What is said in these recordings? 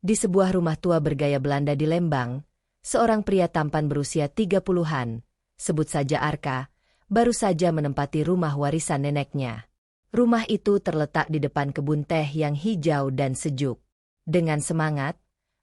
Di sebuah rumah tua bergaya Belanda di Lembang, seorang pria tampan berusia 30-an, sebut saja Arka, baru saja menempati rumah warisan neneknya. Rumah itu terletak di depan kebun teh yang hijau dan sejuk. Dengan semangat,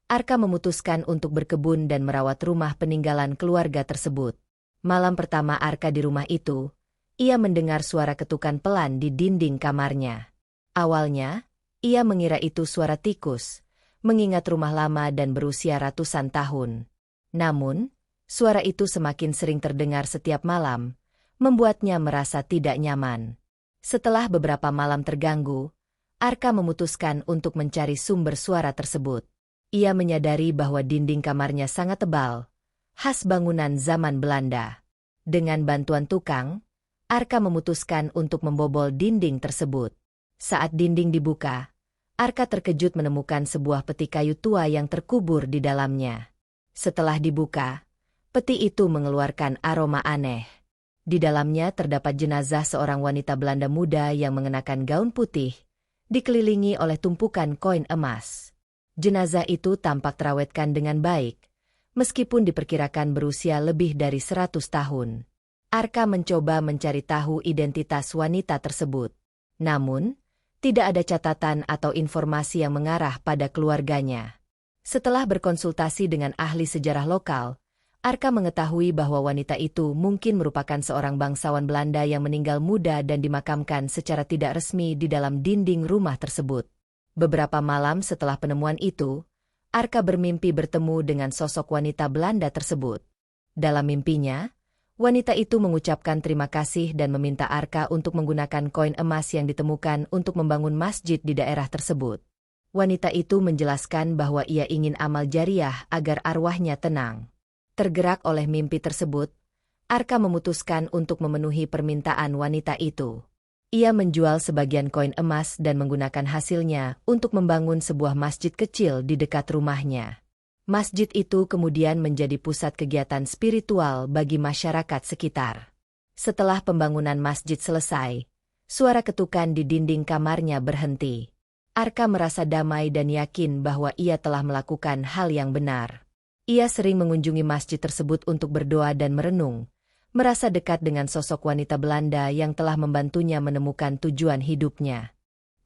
Arka memutuskan untuk berkebun dan merawat rumah peninggalan keluarga tersebut. Malam pertama Arka di rumah itu, ia mendengar suara ketukan pelan di dinding kamarnya. Awalnya, ia mengira itu suara tikus, mengingat rumah lama dan berusia ratusan tahun. Namun, suara itu semakin sering terdengar setiap malam, membuatnya merasa tidak nyaman. Setelah beberapa malam terganggu, Arka memutuskan untuk mencari sumber suara tersebut. Ia menyadari bahwa dinding kamarnya sangat tebal, khas bangunan zaman Belanda. Dengan bantuan tukang, Arka memutuskan untuk membobol dinding tersebut. Saat dinding dibuka, Arka terkejut menemukan sebuah peti kayu tua yang terkubur di dalamnya. Setelah dibuka, peti itu mengeluarkan aroma aneh. Di dalamnya terdapat jenazah seorang wanita Belanda muda yang mengenakan gaun putih, dikelilingi oleh tumpukan koin emas. Jenazah itu tampak terawatkan dengan baik, meskipun diperkirakan berusia lebih dari 100 tahun. Arka mencoba mencari tahu identitas wanita tersebut. Namun, tidak ada catatan atau informasi yang mengarah pada keluarganya. Setelah berkonsultasi dengan ahli sejarah lokal, Arka mengetahui bahwa wanita itu mungkin merupakan seorang bangsawan Belanda yang meninggal muda dan dimakamkan secara tidak resmi di dalam dinding rumah tersebut. Beberapa malam setelah penemuan itu, Arka bermimpi bertemu dengan sosok wanita Belanda tersebut. Dalam mimpinya, wanita itu mengucapkan terima kasih dan meminta Arka untuk menggunakan koin emas yang ditemukan untuk membangun masjid di daerah tersebut. Wanita itu menjelaskan bahwa ia ingin amal jariah agar arwahnya tenang. Tergerak oleh mimpi tersebut, Arka memutuskan untuk memenuhi permintaan wanita itu. Ia menjual sebagian koin emas dan menggunakan hasilnya untuk membangun sebuah masjid kecil di dekat rumahnya. Masjid itu kemudian menjadi pusat kegiatan spiritual bagi masyarakat sekitar. Setelah pembangunan masjid selesai, suara ketukan di dinding kamarnya berhenti. Arka merasa damai dan yakin bahwa ia telah melakukan hal yang benar. Ia sering mengunjungi masjid tersebut untuk berdoa dan merenung, merasa dekat dengan sosok wanita Belanda yang telah membantunya menemukan tujuan hidupnya.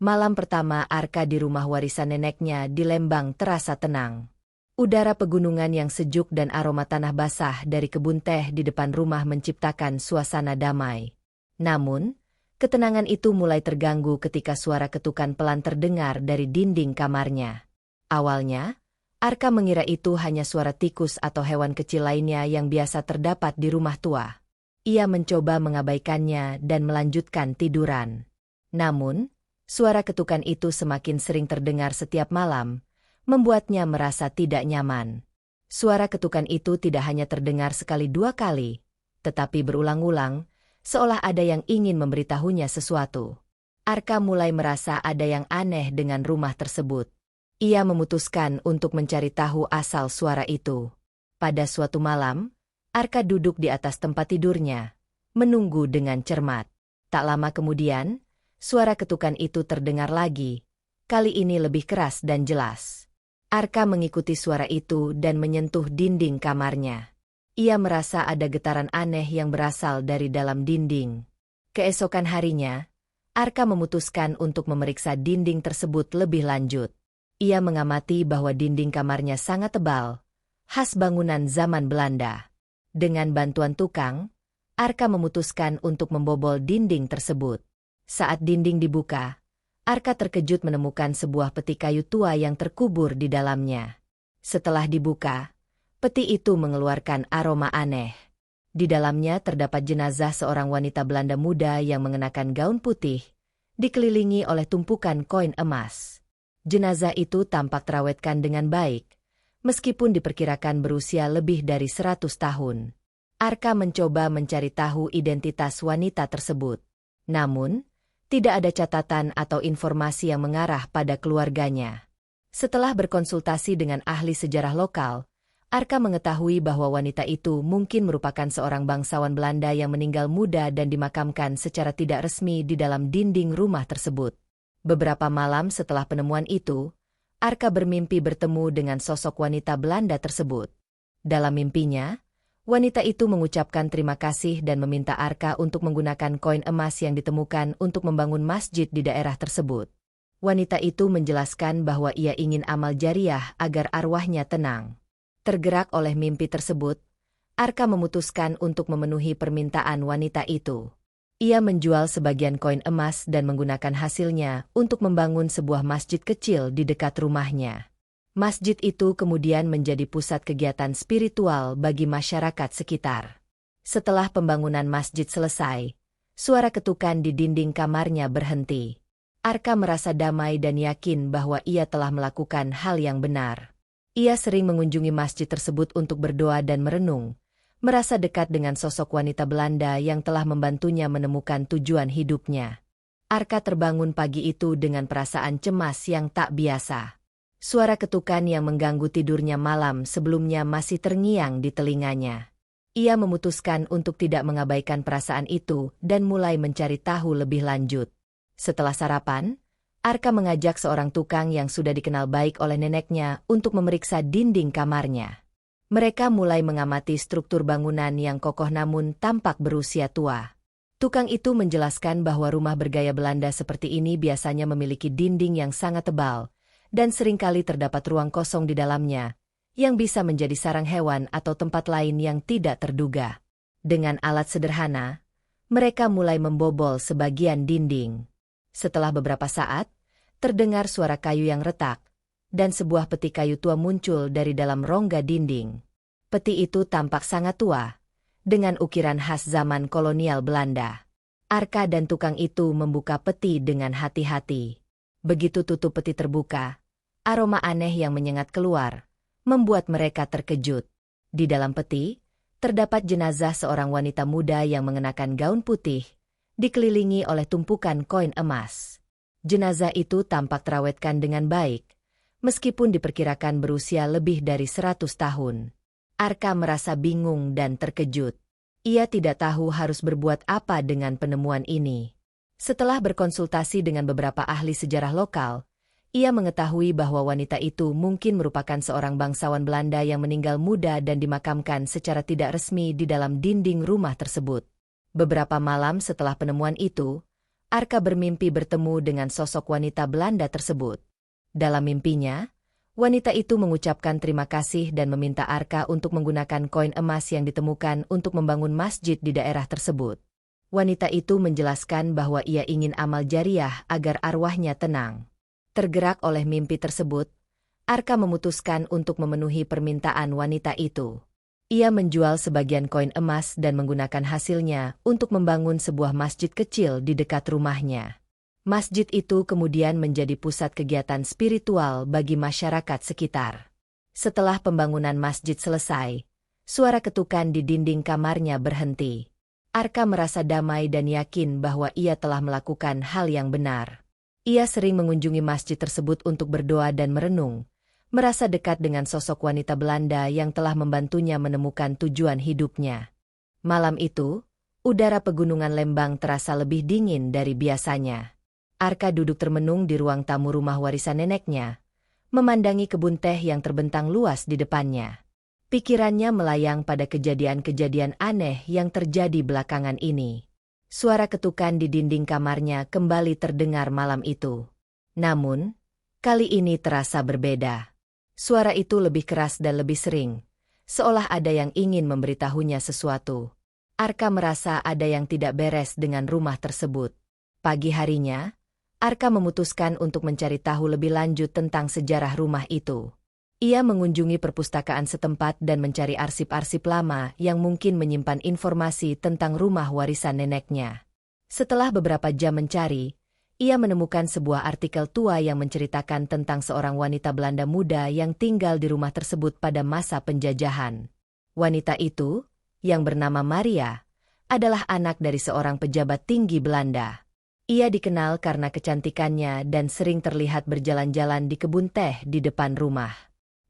Malam pertama Arka di rumah warisan neneknya di Lembang terasa tenang. Udara pegunungan yang sejuk dan aroma tanah basah dari kebun teh di depan rumah menciptakan suasana damai. Namun, ketenangan itu mulai terganggu ketika suara ketukan pelan terdengar dari dinding kamarnya. Awalnya, Arka mengira itu hanya suara tikus atau hewan kecil lainnya yang biasa terdapat di rumah tua. Ia mencoba mengabaikannya dan melanjutkan tiduran. Namun, suara ketukan itu semakin sering terdengar setiap malam, membuatnya merasa tidak nyaman. Suara ketukan itu tidak hanya terdengar sekali dua kali, tetapi berulang-ulang, seolah ada yang ingin memberitahunya sesuatu. Arka mulai merasa ada yang aneh dengan rumah tersebut. Ia memutuskan untuk mencari tahu asal suara itu. Pada suatu malam, Arka duduk di atas tempat tidurnya, menunggu dengan cermat. Tak lama kemudian, suara ketukan itu terdengar lagi, kali ini lebih keras dan jelas. Arka mengikuti suara itu dan menyentuh dinding kamarnya. Ia merasa ada getaran aneh yang berasal dari dalam dinding. Keesokan harinya, Arka memutuskan untuk memeriksa dinding tersebut lebih lanjut. Ia mengamati bahwa dinding kamarnya sangat tebal, khas bangunan zaman Belanda. Dengan bantuan tukang, Arka memutuskan untuk membobol dinding tersebut. Saat dinding dibuka, Arka terkejut menemukan sebuah peti kayu tua yang terkubur di dalamnya. Setelah dibuka, peti itu mengeluarkan aroma aneh. Di dalamnya terdapat jenazah seorang wanita Belanda muda yang mengenakan gaun putih, dikelilingi oleh tumpukan koin emas. Jenazah itu tampak terawatkan dengan baik, meskipun diperkirakan berusia lebih dari 100 tahun. Arka mencoba mencari tahu identitas wanita tersebut. Namun, tidak ada catatan atau informasi yang mengarah pada keluarganya. Setelah berkonsultasi dengan ahli sejarah lokal, Arka mengetahui bahwa wanita itu mungkin merupakan seorang bangsawan Belanda yang meninggal muda dan dimakamkan secara tidak resmi di dalam dinding rumah tersebut. Beberapa malam setelah penemuan itu, Arka bermimpi bertemu dengan sosok wanita Belanda tersebut. Dalam mimpinya, wanita itu mengucapkan terima kasih dan meminta Arka untuk menggunakan koin emas yang ditemukan untuk membangun masjid di daerah tersebut. Wanita itu menjelaskan bahwa ia ingin amal jariah agar arwahnya tenang. Tergerak oleh mimpi tersebut, Arka memutuskan untuk memenuhi permintaan wanita itu. Ia menjual sebagian koin emas dan menggunakan hasilnya untuk membangun sebuah masjid kecil di dekat rumahnya. Masjid itu kemudian menjadi pusat kegiatan spiritual bagi masyarakat sekitar. Setelah pembangunan masjid selesai, suara ketukan di dinding kamarnya berhenti. Arka merasa damai dan yakin bahwa ia telah melakukan hal yang benar. Ia sering mengunjungi masjid tersebut untuk berdoa dan merenung, merasa dekat dengan sosok wanita Belanda yang telah membantunya menemukan tujuan hidupnya. Arka terbangun pagi itu dengan perasaan cemas yang tak biasa. Suara ketukan yang mengganggu tidurnya malam sebelumnya masih terngiang di telinganya. Ia memutuskan untuk tidak mengabaikan perasaan itu dan mulai mencari tahu lebih lanjut. Setelah sarapan, Arka mengajak seorang tukang yang sudah dikenal baik oleh neneknya untuk memeriksa dinding kamarnya. Mereka mulai mengamati struktur bangunan yang kokoh namun tampak berusia tua. Tukang itu menjelaskan bahwa rumah bergaya Belanda seperti ini biasanya memiliki dinding yang sangat tebal, dan seringkali terdapat ruang kosong di dalamnya, yang bisa menjadi sarang hewan atau tempat lain yang tidak terduga. Dengan alat sederhana, mereka mulai membobol sebagian dinding. Setelah beberapa saat, terdengar suara kayu yang retak, dan sebuah peti kayu tua muncul dari dalam rongga dinding. Peti itu tampak sangat tua, dengan ukiran khas zaman kolonial Belanda. Arka dan tukang itu membuka peti dengan hati-hati. Begitu tutup peti terbuka, aroma aneh yang menyengat keluar, membuat mereka terkejut. Di dalam peti, terdapat jenazah seorang wanita muda yang mengenakan gaun putih, dikelilingi oleh tumpukan koin emas. Jenazah itu tampak terawetkan dengan baik, meskipun diperkirakan berusia lebih dari 100 tahun. Arka merasa bingung dan terkejut. Ia tidak tahu harus berbuat apa dengan penemuan ini. Setelah berkonsultasi dengan beberapa ahli sejarah lokal, ia mengetahui bahwa wanita itu mungkin merupakan seorang bangsawan Belanda yang meninggal muda dan dimakamkan secara tidak resmi di dalam dinding rumah tersebut. Beberapa malam setelah penemuan itu, Arka bermimpi bertemu dengan sosok wanita Belanda tersebut. Dalam mimpinya, wanita itu mengucapkan terima kasih dan meminta Arka untuk menggunakan koin emas yang ditemukan untuk membangun masjid di daerah tersebut. Wanita itu menjelaskan bahwa ia ingin amal jariah agar arwahnya tenang. Tergerak oleh mimpi tersebut, Arka memutuskan untuk memenuhi permintaan wanita itu. Ia menjual sebagian koin emas dan menggunakan hasilnya untuk membangun sebuah masjid kecil di dekat rumahnya. Masjid itu kemudian menjadi pusat kegiatan spiritual bagi masyarakat sekitar. Setelah pembangunan masjid selesai, suara ketukan di dinding kamarnya berhenti. Arka merasa damai dan yakin bahwa ia telah melakukan hal yang benar. Ia sering mengunjungi masjid tersebut untuk berdoa dan merenung, merasa dekat dengan sosok wanita Belanda yang telah membantunya menemukan tujuan hidupnya. Malam itu, udara pegunungan Lembang terasa lebih dingin dari biasanya. Arka duduk termenung di ruang tamu rumah warisan neneknya, memandangi kebun teh yang terbentang luas di depannya. Pikirannya melayang pada kejadian-kejadian aneh yang terjadi belakangan ini. Suara ketukan di dinding kamarnya kembali terdengar malam itu. Namun, kali ini terasa berbeda. Suara itu lebih keras dan lebih sering, seolah ada yang ingin memberitahunya sesuatu. Arka merasa ada yang tidak beres dengan rumah tersebut. Pagi harinya, Arka memutuskan untuk mencari tahu lebih lanjut tentang sejarah rumah itu. Ia mengunjungi perpustakaan setempat dan mencari arsip-arsip lama yang mungkin menyimpan informasi tentang rumah warisan neneknya. Setelah beberapa jam mencari, ia menemukan sebuah artikel tua yang menceritakan tentang seorang wanita Belanda muda yang tinggal di rumah tersebut pada masa penjajahan. Wanita itu, yang bernama Maria, adalah anak dari seorang pejabat tinggi Belanda. Ia dikenal karena kecantikannya dan sering terlihat berjalan-jalan di kebun teh di depan rumah.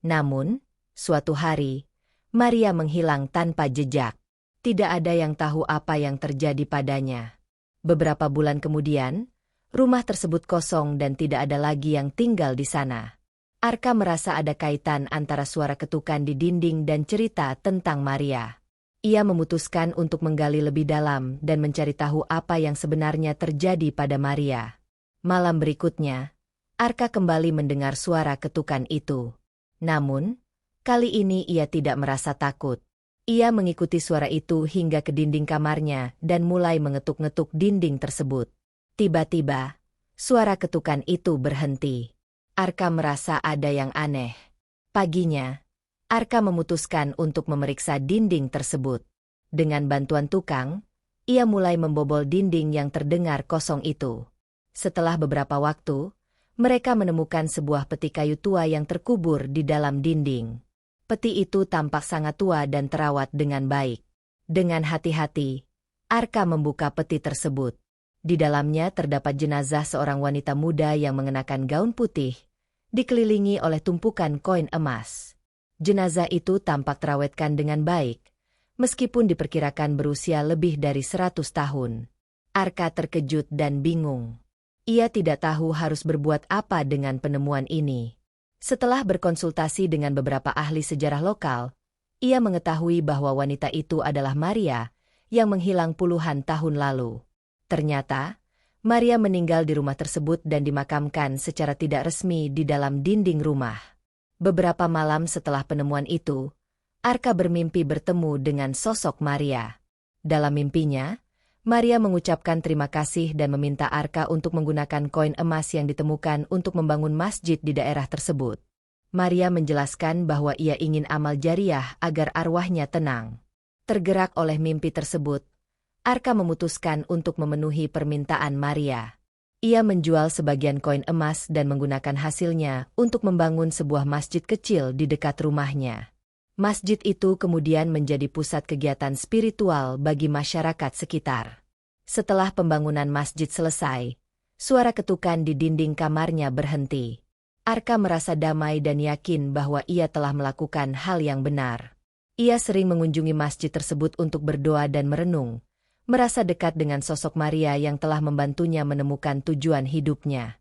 Namun, suatu hari, Maria menghilang tanpa jejak. Tidak ada yang tahu apa yang terjadi padanya. Beberapa bulan kemudian, rumah tersebut kosong dan tidak ada lagi yang tinggal di sana. Arka merasa ada kaitan antara suara ketukan di dinding dan cerita tentang Maria. Ia memutuskan untuk menggali lebih dalam dan mencari tahu apa yang sebenarnya terjadi pada Maria. Malam berikutnya, Arka kembali mendengar suara ketukan itu. Namun, kali ini ia tidak merasa takut. Ia mengikuti suara itu hingga ke dinding kamarnya dan mulai mengetuk-ngetuk dinding tersebut. Tiba-tiba, suara ketukan itu berhenti. Arka merasa ada yang aneh. Paginya, Arka memutuskan untuk memeriksa dinding tersebut. Dengan bantuan tukang, ia mulai membobol dinding yang terdengar kosong itu. Setelah beberapa waktu, mereka menemukan sebuah peti kayu tua yang terkubur di dalam dinding. Peti itu tampak sangat tua dan terawat dengan baik. Dengan hati-hati, Arka membuka peti tersebut. Di dalamnya terdapat jenazah seorang wanita muda yang mengenakan gaun putih, dikelilingi oleh tumpukan koin emas. Jenazah itu tampak terawatkan dengan baik, meskipun diperkirakan berusia lebih dari 100 tahun. Arka terkejut dan bingung. Ia tidak tahu harus berbuat apa dengan penemuan ini. Setelah berkonsultasi dengan beberapa ahli sejarah lokal, ia mengetahui bahwa wanita itu adalah Maria, yang menghilang puluhan tahun lalu. Ternyata, Maria meninggal di rumah tersebut dan dimakamkan secara tidak resmi di dalam dinding rumah. Beberapa malam setelah penemuan itu, Arka bermimpi bertemu dengan sosok Maria. Dalam mimpinya, Maria mengucapkan terima kasih dan meminta Arka untuk menggunakan koin emas yang ditemukan untuk membangun masjid di daerah tersebut. Maria menjelaskan bahwa ia ingin amal jariah agar arwahnya tenang. Tergerak oleh mimpi tersebut, Arka memutuskan untuk memenuhi permintaan Maria. Ia menjual sebagian koin emas dan menggunakan hasilnya untuk membangun sebuah masjid kecil di dekat rumahnya. Masjid itu kemudian menjadi pusat kegiatan spiritual bagi masyarakat sekitar. Setelah pembangunan masjid selesai, suara ketukan di dinding kamarnya berhenti. Arka merasa damai dan yakin bahwa ia telah melakukan hal yang benar. Ia sering mengunjungi masjid tersebut untuk berdoa dan merenung, merasa dekat dengan sosok Maria yang telah membantunya menemukan tujuan hidupnya.